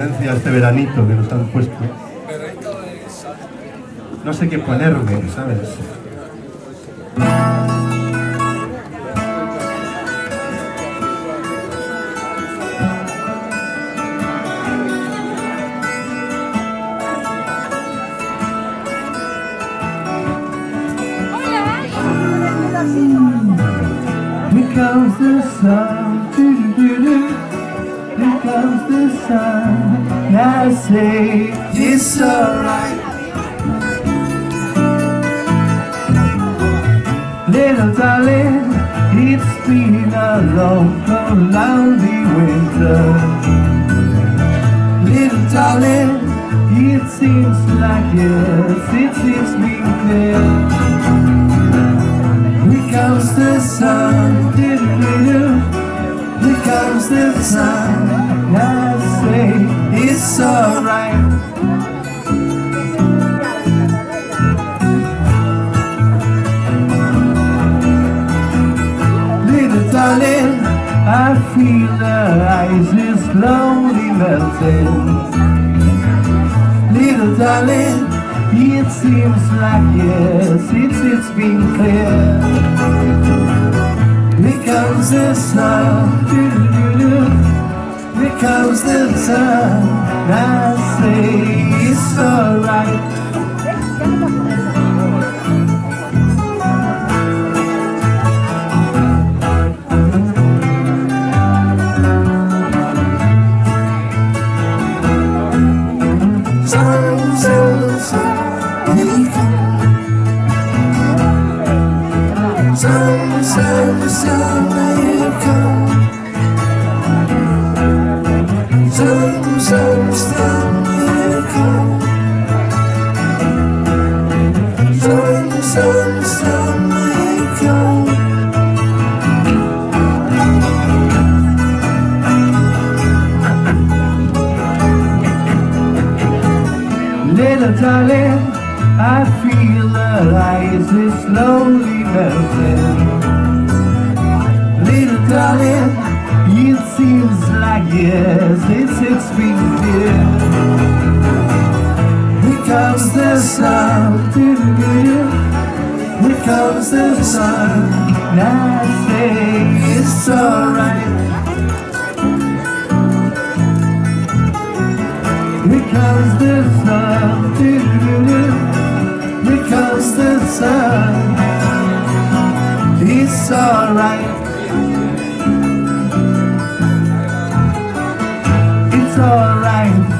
Este veranito que nos han puesto. No sé qué ponerme, ¿sabes? Here comes the sun, here comes the sun. I say it's alright. Little darling, it's been a long, lonely winter. Little darling, it seems like yes, it's been clear. Here comes the sun, here comes the sun. I say it's alright. Little darling, I feel the ice is slowly melting. Little darling, it seems like yes, it's been clear. Here comes the sun, here comes the sun. I say it's alright. Sun, sun, sun, here you come. Sun, sun, sun, here you come. Sun, sun, sun, here you come. Sun, sun, sun, here you come. Little darling, I feel the ice is slowly melting. Little darling, it seems like yes, it's been clear. Here comes the sun, here comes the sun. And I say it's alright. Here comes the sun, here comes the sun. It's alright. It's alright.